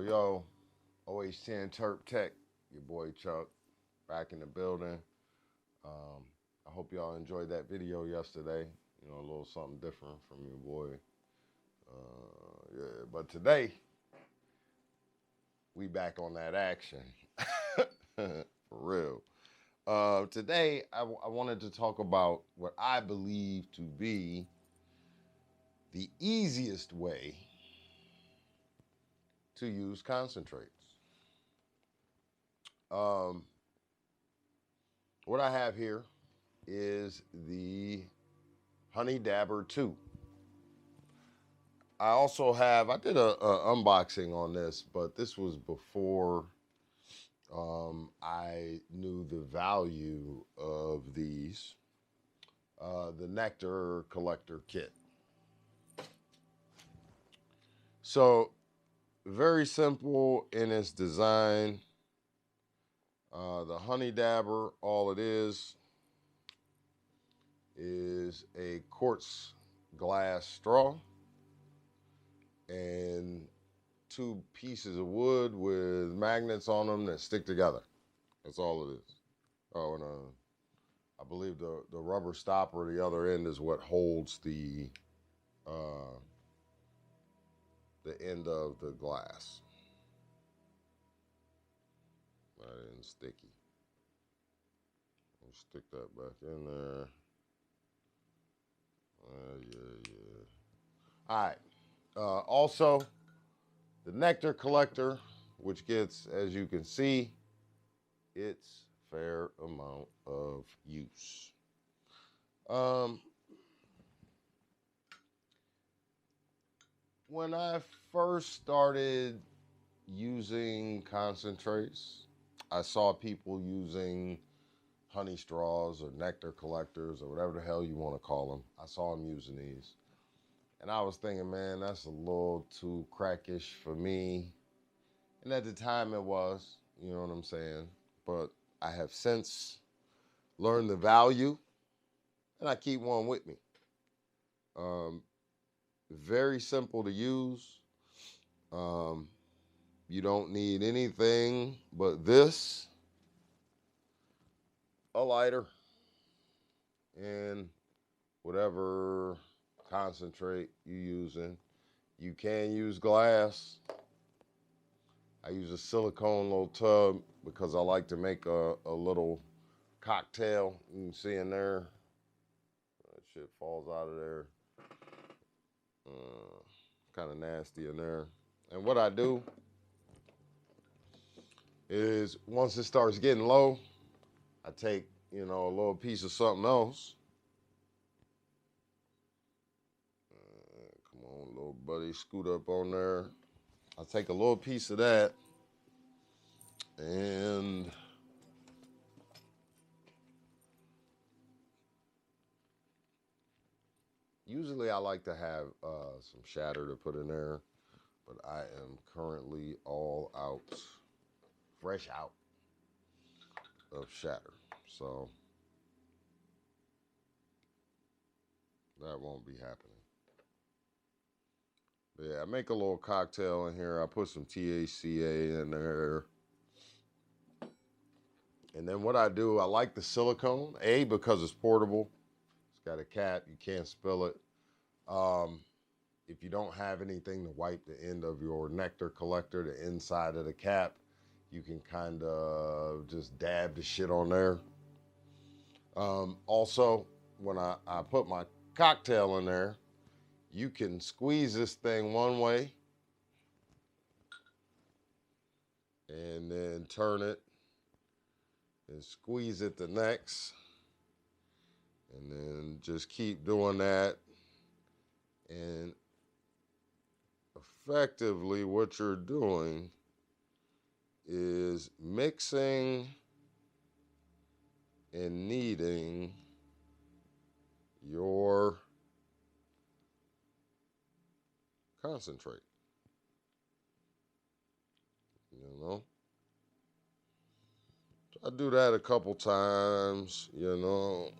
Yo, OH10 Terp Tech, your boy Chuck, back in the building. I hope y'all enjoyed that video yesterday. You know, a little something different from your boy. Yeah, but today, we back on that action. For real. Today, I wanted to talk about what I believe to be the easiest way to use concentrates. What I have here is the Honey Dabber 2. I also have, I did a unboxing on this, but this was before I knew the value of these, the Nectar Collector kit. So, very simple in its design. The Honey Dabber, all it is a quartz glass straw and two pieces of wood with magnets on them that stick together. That's all it is. Oh, and I believe the rubber stopper at the other end is what holds the end of the glass. That isn't sticky. I'll stick that back in there. Yeah. All right. Also, the Nectar Collector, which gets, as you can see, its fair amount of use. When I first started using concentrates, I saw people using honey straws or nectar collectors or whatever the hell you want to call them. I saw them using these. And I was thinking, man, that's a little too crackish for me. And at the time it was, you know what I'm saying? But I have since learned the value, and I keep one with me. Very simple to use. You don't need anything but this, a lighter, and whatever concentrate you're using. You can use glass. I use a silicone little tub because I like to make a little cocktail. You can see in there. That shit falls out of there. Kind of nasty in there. And what I do is once it starts getting low, I take, you know, a little piece of something else. Come on, little buddy, scoot up on there. I take a little piece of that and usually I like to have some shatter to put in there, but I am currently all out, fresh out of shatter. So that won't be happening. But yeah, I make a little cocktail in here. I put some THCA in there. And then what I do, I like the silicone, A, because it's portable. It's got a cap, you can't spill it. If you don't have anything to wipe the end of your nectar collector, the inside of the cap, you can kind of just dab the shit on there. Also, when I put my cocktail in there, you can squeeze this thing one way and then turn it and squeeze it the next, and then just keep doing that. And effectively what you're doing is mixing and kneading your concentrate, you know. I do that a couple times, you know.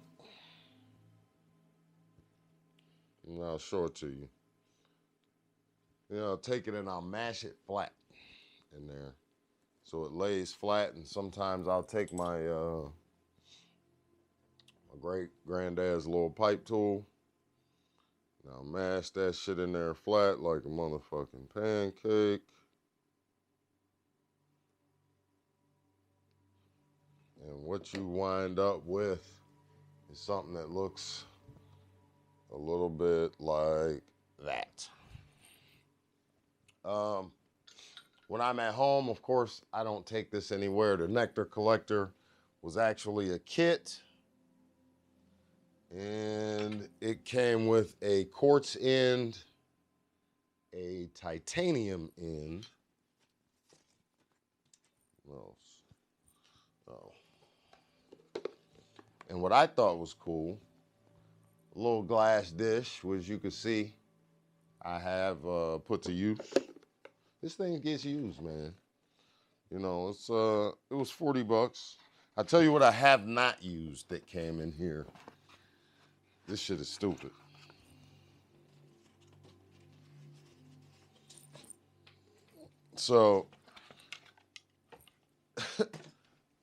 And I'll show it to you. You know, take it and I'll mash it flat. in there. So it lays flat, and sometimes I'll take my, my great granddad's little pipe tool. Now mash that shit in there flat like a motherfucking pancake. And what you wind up with is something that looks a little bit like that. When I'm at home, of course, I don't take this anywhere. The Nectar Collector was actually a kit, and it came with a quartz end, a titanium end. Oh. And what I thought was cool, a little glass dish, which you can see I have put to use. This thing gets used, man. You know, it was $40. I tell you what I have not used that came in here. This shit is stupid. So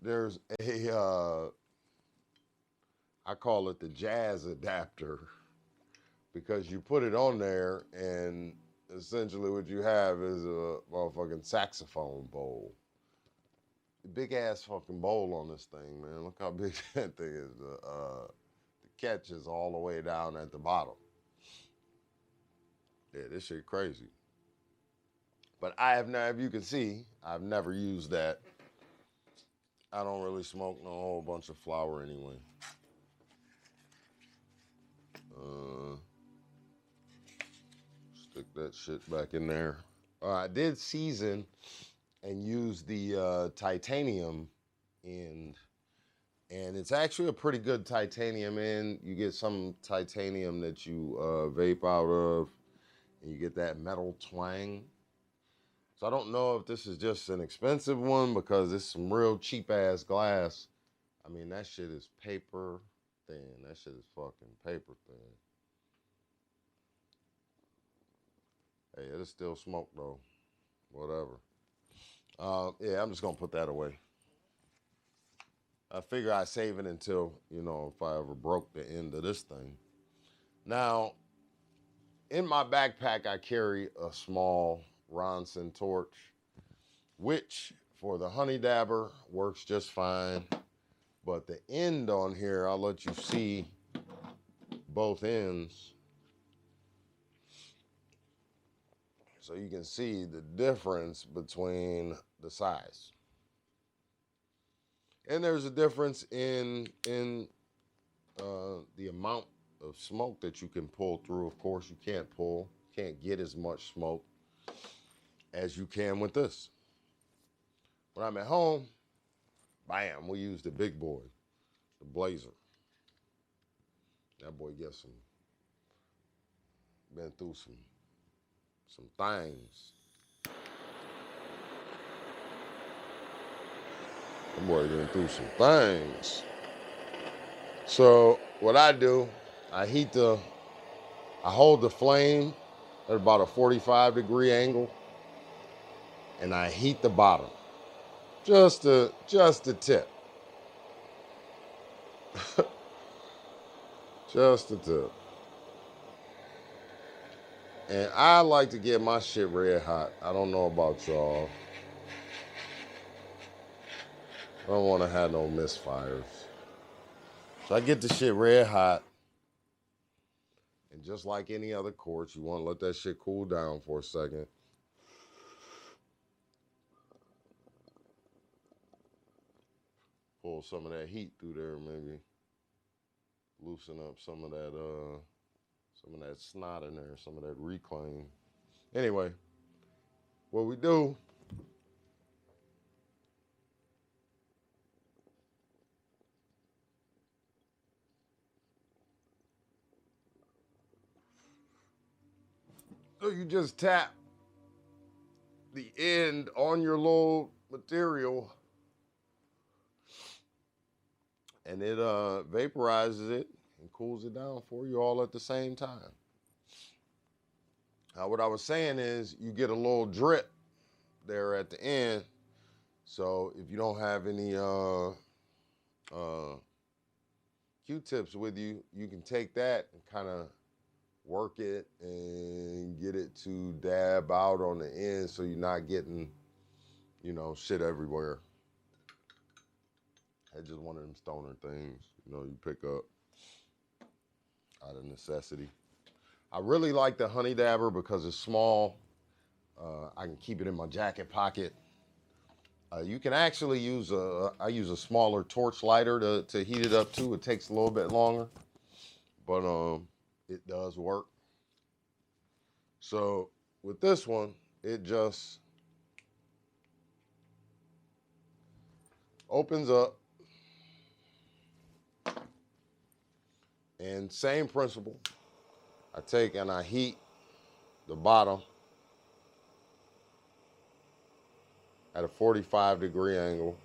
there's a I call it the jazz adapter, because you put it on there and essentially what you have is a motherfucking saxophone bowl. Big ass fucking bowl on this thing, man. Look how big that thing is. The catch is all the way down at the bottom. Yeah, this shit crazy. But I have never, if you can see, I've never used that. I don't really smoke no whole bunch of flower anyway. Stick that shit back in there. I did season and use the titanium end, and it's actually a pretty good titanium end. You get some titanium that you vape out of, and you get that metal twang. So I don't know if this is just an expensive one because it's some real cheap ass glass. I mean, that shit is paper thin. That shit is fucking paper thin. Hey, it'll still smoke though. Whatever. Yeah, I'm just gonna put that away. I figure I save it until, you know, if I ever broke the end of this thing. Now, in my backpack, I carry a small Ronson torch, which for the honey dabber works just fine. But the end on here, I'll let you see both ends, so you can see the difference between the size. And there's a difference in the amount of smoke that you can pull through. Of course, you can't get as much smoke as you can with this. When I'm at home, bam, we use the big boy, the Blazer. That boy gets been through some things. That boy been through some things. So what I do, I hold the flame at about a 45-degree angle, and I heat the bottom. Just a tip. Just a tip. And I like to get my shit red hot. I don't know about y'all. I don't want to have no misfires. So I get the shit red hot. And just like any other quartz, you want to let that shit cool down for a second. Pull some of that heat through there, maybe. Loosen up some of that snot in there, some of that reclaim. Anyway, what we do, so you just tap the end on your little material, and it vaporizes it and cools it down for you all at the same time. Now, what I was saying is you get a little drip there at the end. So if you don't have any Q-tips with you, you can take that and kind of work it and get it to dab out on the end so you're not getting, you know, shit everywhere. That's just one of them stoner things, you know, you pick up out of necessity. I really like the honey dabber because it's small. I can keep it in my jacket pocket. You can actually use I use a smaller torch lighter to heat it up too. It takes a little bit longer, but it does work. So with this one, it just opens up, and same principle. I take and I heat the bottom at a 45-degree angle.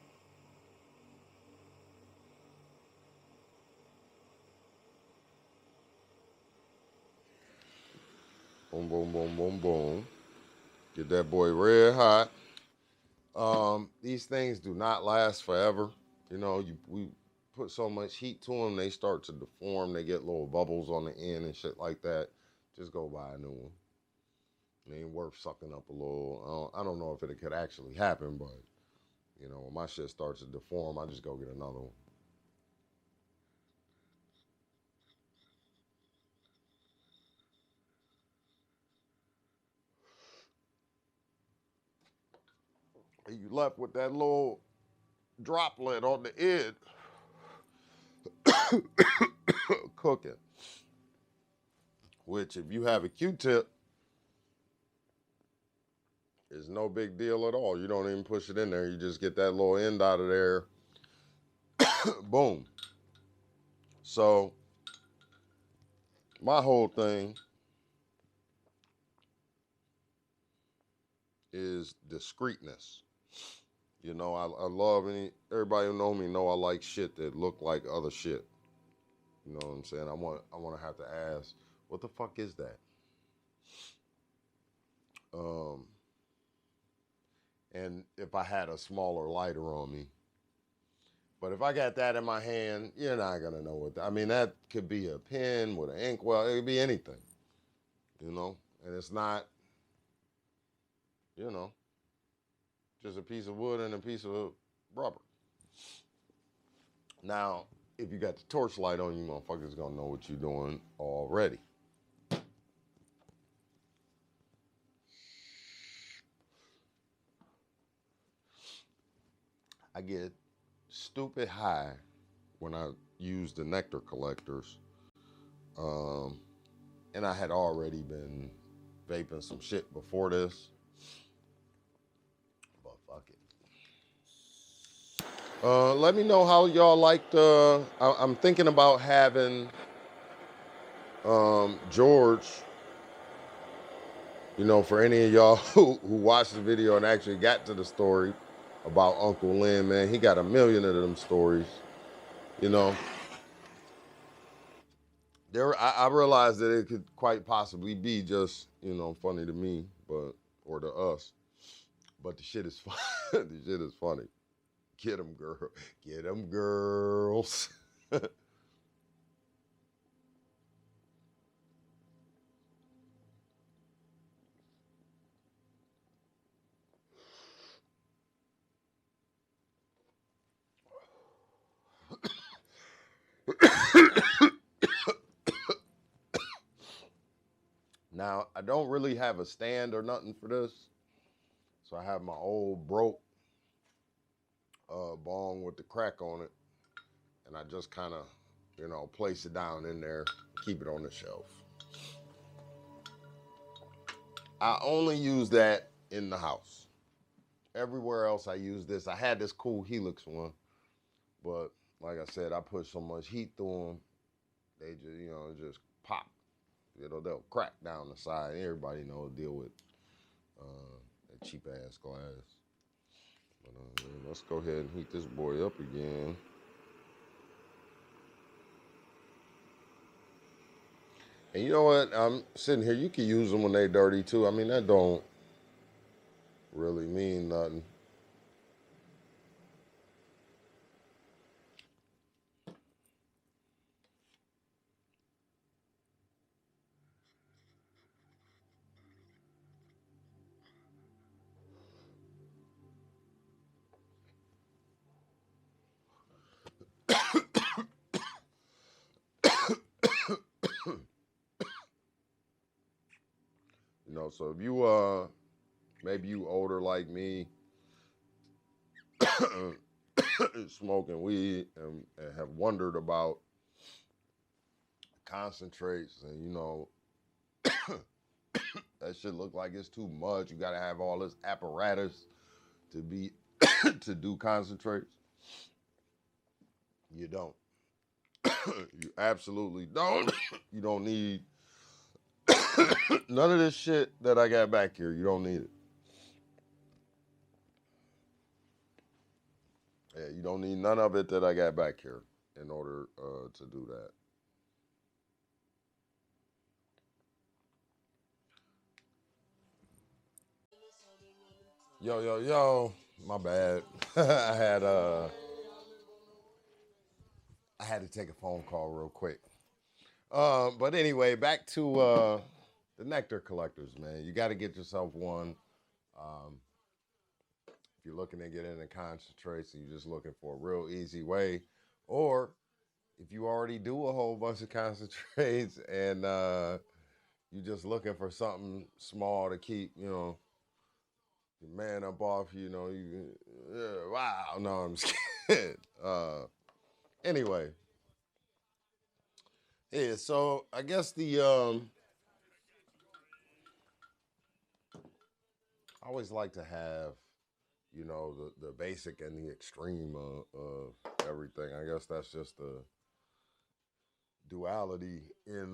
Boom, boom, boom, boom, boom. Get that boy red hot. These things do not last forever. You know, we put so much heat to them, they start to deform. They get little bubbles on the end and shit like that. Just go buy a new one. It ain't worth sucking up a little. I don't know if it could actually happen, but, you know, when my shit starts to deform, I just go get another one. And you left with that little droplet on the end cooking. Which, if you have a Q-tip, is no big deal at all. You don't even push it in there. You just get that little end out of there. Boom. So, my whole thing is discreteness. You know, I love everybody who know me know I like shit that look like other shit. You know what I'm saying? I want to have to ask, what the fuck is that? And if I had a smaller lighter on me, but if I got that in my hand, you're not gonna know what. I mean, that could be a pen with an inkwell. It could be anything, you know. And it's not, you know, just a piece of wood and a piece of rubber. Now, if you got the torchlight on, you motherfuckers gonna know what you're doing already. I get stupid high when I use the Nectar Collectors. And I had already been vaping some shit before this. But fuck it. Let me know how y'all liked. I'm thinking about having George. You know, for any of y'all who watched the video and actually got to the story about Uncle Lynn, man, he got a million of them stories. You know, I realized that it could quite possibly be just, you know, funny to me, or to us. But the shit is fun. The shit is funny. Get them, girl. Get them, girls. Now, I don't really have a stand or nothing for this. So I have my old broke bong with the crack on it. And I just kind of, you know, place it down in there, keep it on the shelf. I only use that in the house. Everywhere else I use this. I had this cool Helix one, but like I said, I put so much heat through them, they just, you know, just pop. You know, they'll crack down the side. Everybody knows deal with that cheap ass glass. But let's go ahead and heat this boy up again. And you know what? I'm sitting here. You can use them when they're dirty too. I mean, that don't. really mean nothing. You know, so if you maybe you older like me, smoking weed and have wondered about concentrates, and you know that shit look like it's too much. You got to have all this apparatus to be to do concentrates. You don't. You absolutely don't. You don't need none of this shit that I got back here. You don't need it. Yeah, you don't need none of it that I got back here in order to do that. Yo, yo, yo. My bad. I had to take a phone call real quick. But anyway, back to the Nectar Collectors, man. You got to get yourself one. Um, if you're looking to get into concentrates and you're just looking for a real easy way, or if you already do a whole bunch of concentrates and you're just looking for something small to keep, you know, your man up off, you know, you, wow, no, I'm just kidding. Anyway, yeah, so I guess I always like to have, you know, the basic and the extreme of everything. I guess that's just the duality in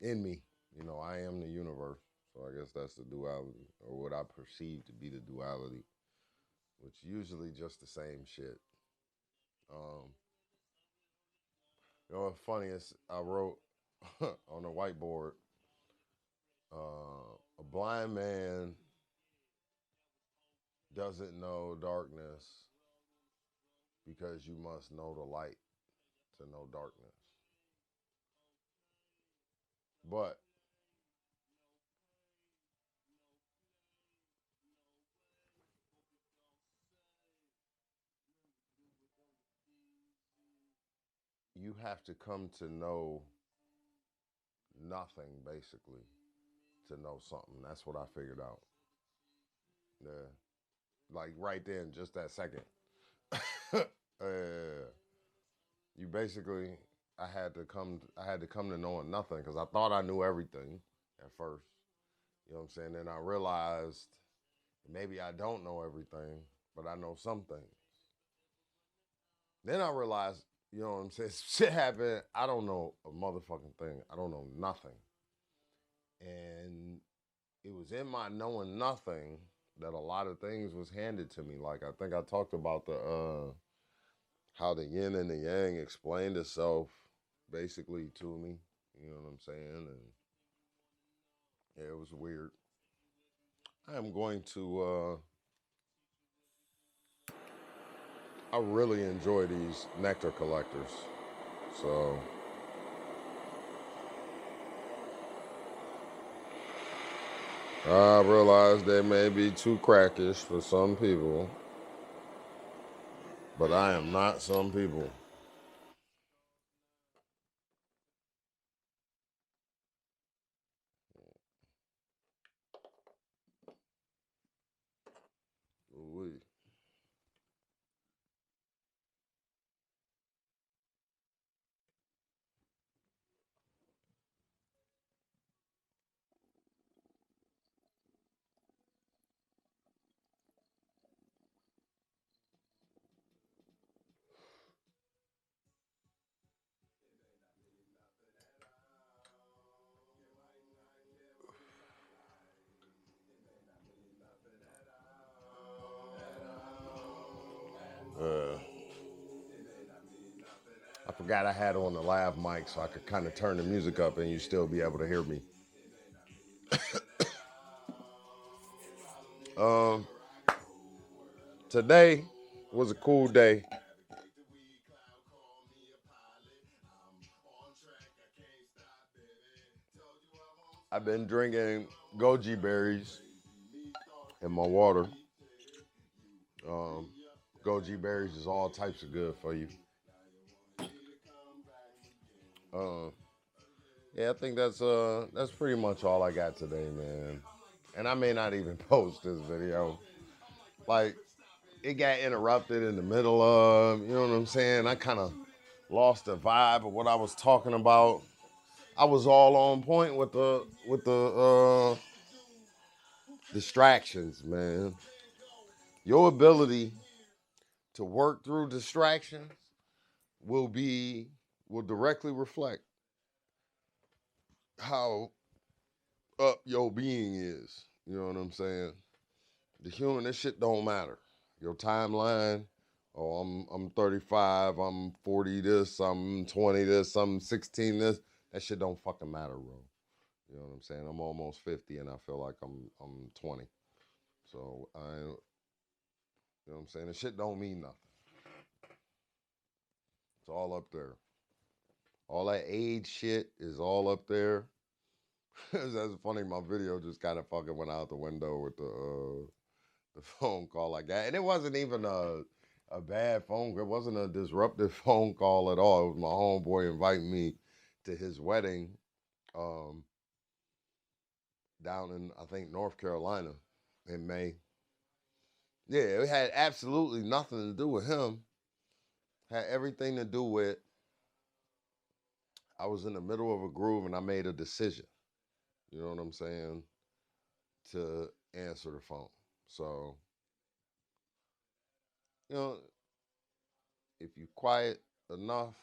me. You know, I am the universe. So I guess that's the duality, or what I perceive to be the duality, which usually just the same shit. Um, you know what's funny is I wrote on the whiteboard, a blind man doesn't know darkness because you must know the light to know darkness. But you have to come to know nothing basically to know something. That's what I figured out. Yeah. Like right then, just that second. You basically I had to come to knowing nothing because I thought I knew everything at first. You know what I'm saying? Then I realized maybe I don't know everything, but I know some things. Then I realized, you know what I'm saying? Shit happened. I don't know a motherfucking thing. I don't know nothing. And it was in my knowing nothing that a lot of things was handed to me. Like I think I talked about the how the yin and the yang explained itself basically to me. You know what I'm saying? And yeah, it was weird. I am going to. I really enjoy these nectar collectors. So I realize they may be too crackish for some people, but I am not some people. Ooh-wee. Uh, I forgot I had on the lav mic so I could kind of turn the music up and you still be able to hear me. Today was a cool day. I've been drinking goji berries in my water. Um, goji berries is all types of good for you. Uh, yeah, I think that's pretty much all I got today, man. And I may not even post this video. Like, it got interrupted in the middle of, you know what I'm saying? I kind of lost the vibe of what I was talking about. I was all on point with the distractions, man. Your ability to work through distractions will be will directly reflect how up your being is. You know what I'm saying? The human, this shit don't matter. Your timeline, oh, I'm 35, I'm 40 this, I'm 20 this, I'm 16 this. That shit don't fucking matter, bro. You know what I'm saying? I'm almost 50 and I feel like I'm 20. So you know what I'm saying? The shit don't mean nothing. It's all up there. All that age shit is all up there. That's funny. My video just kind of fucking went out the window with the phone call like that, and it wasn't even a bad phone. It wasn't a disruptive phone call at all. It was my homeboy inviting me to his wedding, um, down in I think North Carolina in May. Yeah, it had absolutely nothing to do with him. Had everything to do with I was in the middle of a groove and I made a decision. You know what I'm saying? To answer the phone. So, you know, if you quiet enough,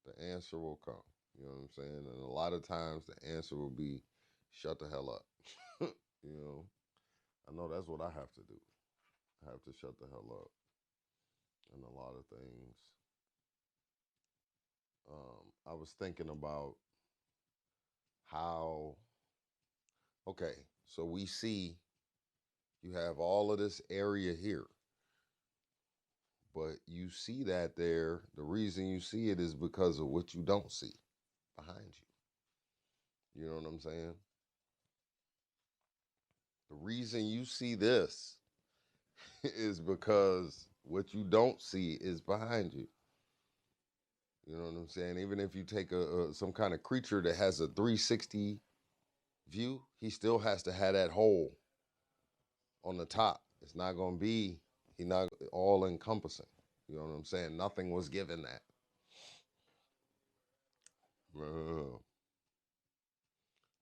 the answer will come. You know what I'm saying? And a lot of times the answer will be shut the hell up. You know, I know that's what I have to do. I have to shut the hell up. And a lot of things. I was thinking about how, okay, so we see you have all of this area here, but you see that there. The reason you see it is because of what you don't see behind you. You know what I'm saying? The reason you see this is because what you don't see is behind you. You know what I'm saying? Even if you take a some kind of creature that has a 360 view, he still has to have that hole on the top. It's not going to be he not all encompassing. You know what I'm saying? Nothing was given that.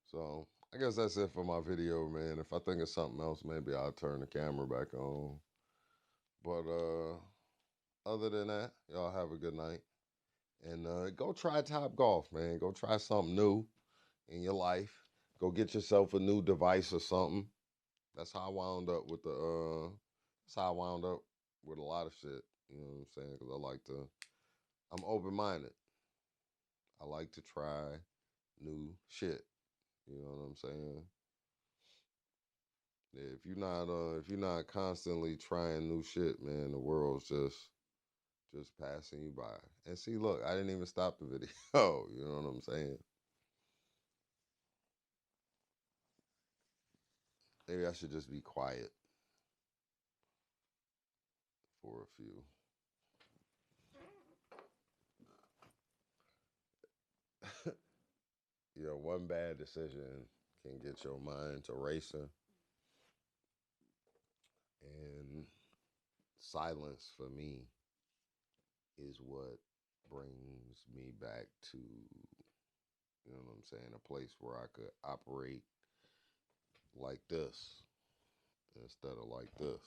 So I guess that's it for my video, man. If I think of something else, maybe I'll turn the camera back on. But other than that, y'all have a good night. And go try Top Golf, man. Go try something new in your life. Go get yourself a new device or something. That's how I wound up with the. That's how I wound up with a lot of shit. You know what I'm saying? Because I like to. I'm open minded. I like to try new shit. You know what I'm saying? Yeah, if you're not constantly trying new shit, man, the world's just passing you by. And see, look, I didn't even stop the video. You know what I'm saying? Maybe I should just be quiet for a few. You know, one bad decision can get your mind to racing, and silence for me is what brings me back to, you know what I'm saying, a place where I could operate like this instead of like this.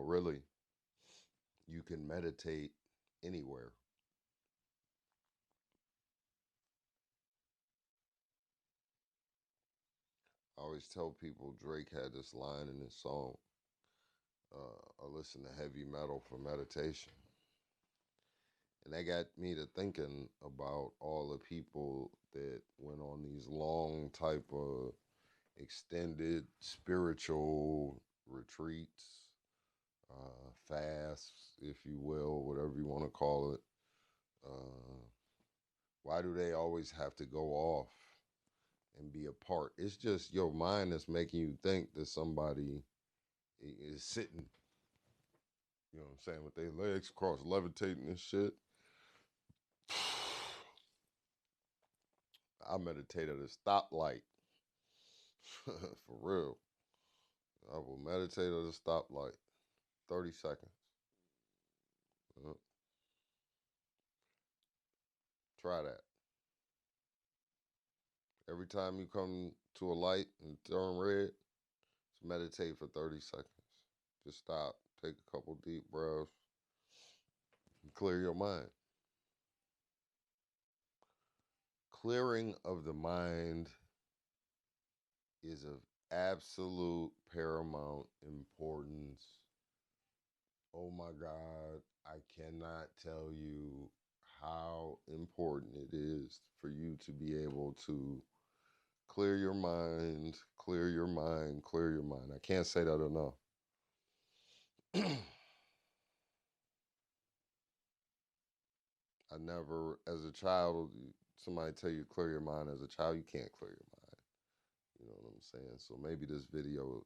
really, you can meditate anywhere. I always tell people Drake had this line in his song, I listen to heavy metal for meditation. And that got me to thinking about all the people that went on these long type of extended spiritual retreats, fasts, if you will, whatever you want to call it. Uh, why do they always have to go off and be apart? It's just your mind that's making you think that somebody is sitting, you know what I'm saying, with their legs crossed, levitating and shit. I meditate at a stoplight. For real. I will meditate at a stoplight. 30 seconds. Uh, Try that. Every time you come to a light and turn red, just meditate for 30 seconds. Just stop. Take a couple deep breaths. And clear your mind. Clearing of the mind is of absolute paramount importance. Oh my God, I cannot tell you how important it is for you to be able to clear your mind, clear your mind, clear your mind. I can't say that enough. I never, as a child, somebody tell you clear your mind. As a child, you can't clear your mind. You know what I'm saying? So maybe this video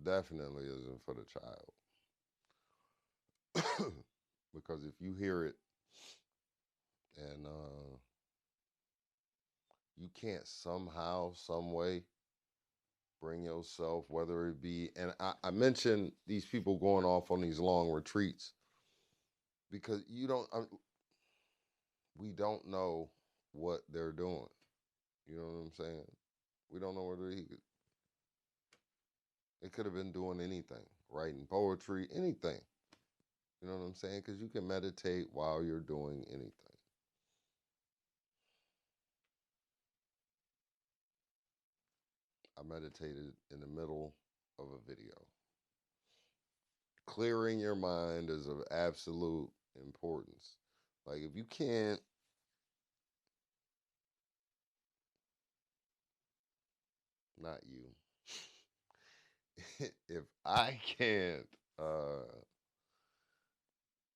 definitely isn't for the child. Because if you hear it and you can't somehow, some way bring yourself, whether it be, and I mentioned these people going off on these long retreats because we don't know what they're doing. You know what I'm saying? We don't know whether it could have been doing anything, writing poetry, anything. You know what I'm saying? Because you can meditate while you're doing anything. I meditated in the middle of a video. Clearing your mind is of absolute importance. Like if you can't, not you, if I can't,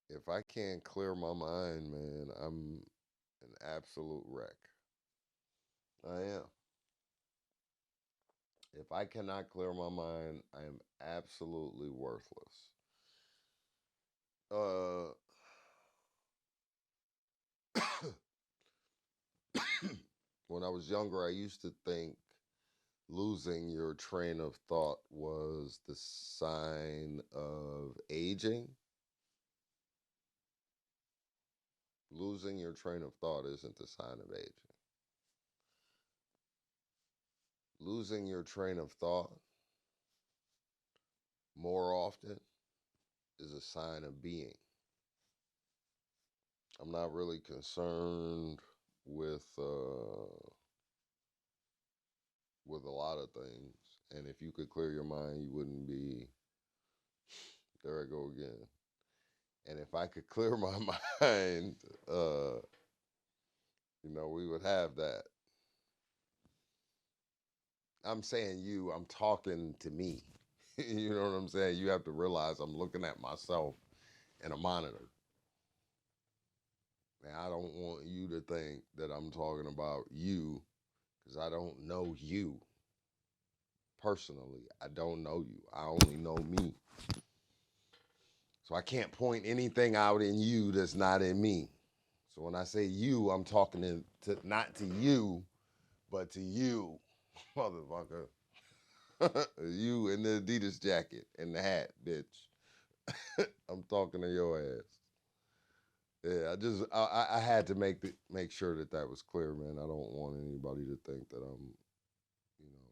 if I can't clear my mind, man, I'm an absolute wreck. I am. If I cannot clear my mind, I am absolutely worthless. Uh, when I was younger, I used to think losing your train of thought was the sign of aging. Losing your train of thought isn't the sign of aging. Losing your train of thought more often is a sign of being. I'm not really concerned with a lot of things. And if you could clear your mind, you wouldn't be, there I go again. And if I could clear my mind, we would have that. I'm saying you, I'm talking to me. You know what I'm saying? You have to realize I'm looking at myself in a monitor. And I don't want you to think that I'm talking about you because I don't know you personally. I don't know you. I only know me. So I can't point anything out in you that's not in me. So when I say you, I'm talking to not to you, but to you, motherfucker. You in the Adidas jacket and the hat, bitch. I'm talking to your ass. Yeah, I had to make sure that was clear, man. I don't want anybody to think that I'm, you know,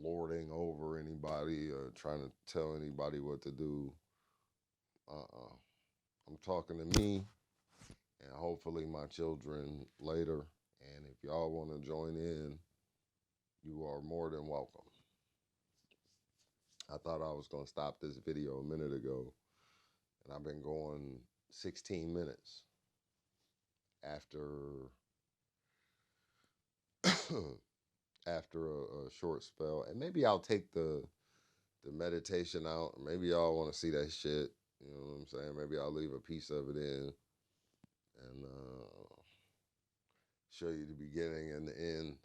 lording over anybody or trying to tell anybody what to do. I'm talking to me and hopefully my children later. And if y'all want to join in, you are more than welcome. I thought I was going to stop this video a minute ago, and I've been going 16 minutes after after a short spell. And maybe I'll take the meditation out. Maybe y'all want to see that shit. You know what I'm saying? Maybe I'll leave a piece of it in and show you the beginning and the end.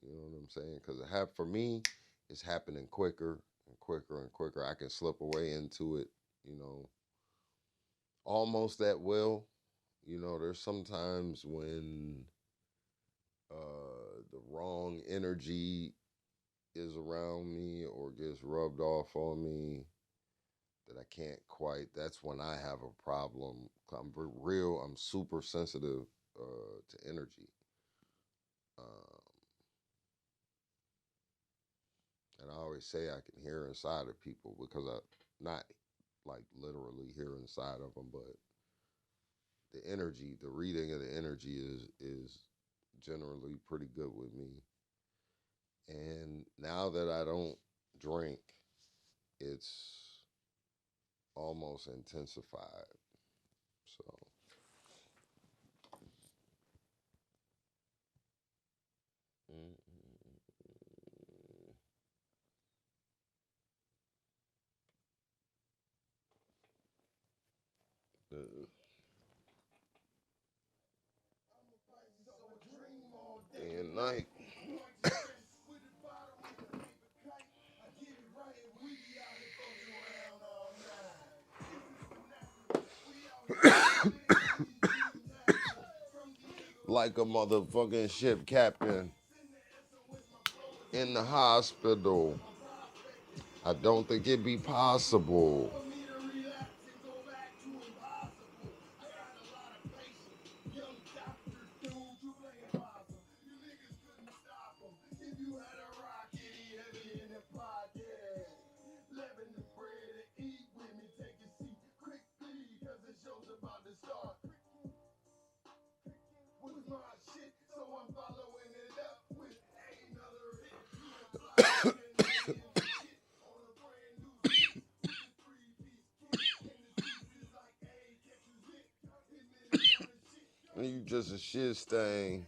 You know what I'm saying? Because for me, it's happening quicker and quicker and quicker. I can slip away into it, you know, almost at will. You know, there's sometimes when the wrong energy is around me or gets rubbed off on me that I can't quite. That's when I have a problem. I'm super sensitive to energy. And I always say I can hear inside of people because I not like literally hear inside of them, but the energy, the reading of the energy is generally pretty good with me. And now that I don't drink, it's almost intensified. So day and night. Like a motherfucking ship captain in the hospital. I don't think it'd be possible. You just a shit stain.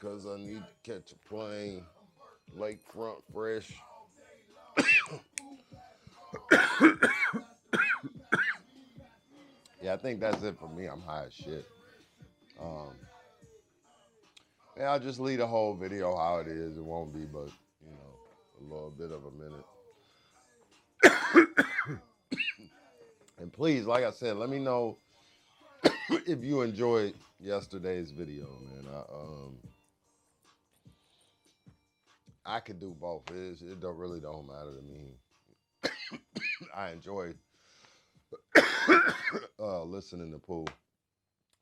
Cause I need to catch a plane. Lakefront fresh. Yeah, I think that's it for me. I'm high as shit. Yeah, I'll just leave the whole video how it is. It won't be but, you know, a little bit of a minute. And please, like I said, let me know if you enjoyed yesterday's video, man. I could do both. It don't matter to me. I enjoy listening to Pooh.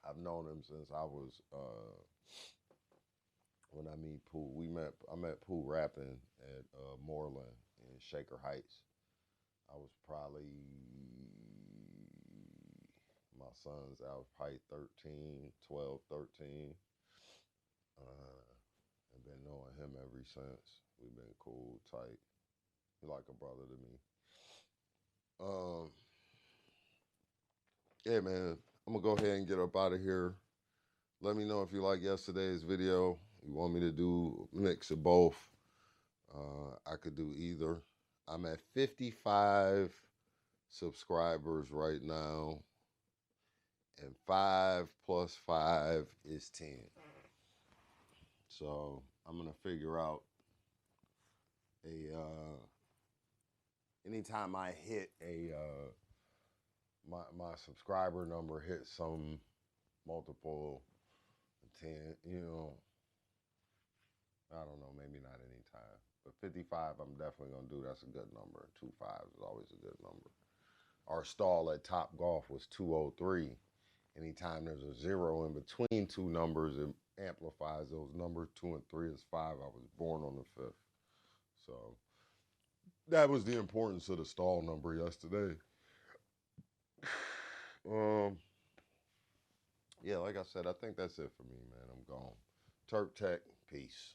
I've known him since I was when I meet Pooh. I met Pooh rapping at Moreland in Shaker Heights. I was probably my son's out probably 13, 12, 13. I've been knowing him ever since. We've been cool, tight. He like a brother to me. Yeah, man. I'm gonna go ahead and get up out of here. Let me know if you like yesterday's video. You want me to do a mix of both. I could do either. I'm at 55 subscribers right now. And 5 plus 5 is 10. So I'm gonna figure out anytime I hit my subscriber number hits some multiple 10, you know, I don't know, maybe not any time. But 55 I'm definitely gonna do. That's a good number. 25 is always a good number. Our stall at Top Golf was 203. Anytime there's a 0 in between two numbers, it amplifies those numbers. 2 and 3 is 5. I was born on the 5th. So that was the importance of the stall number yesterday. Yeah, like I said, I think that's it for me, man. I'm gone. Turk Tech, peace.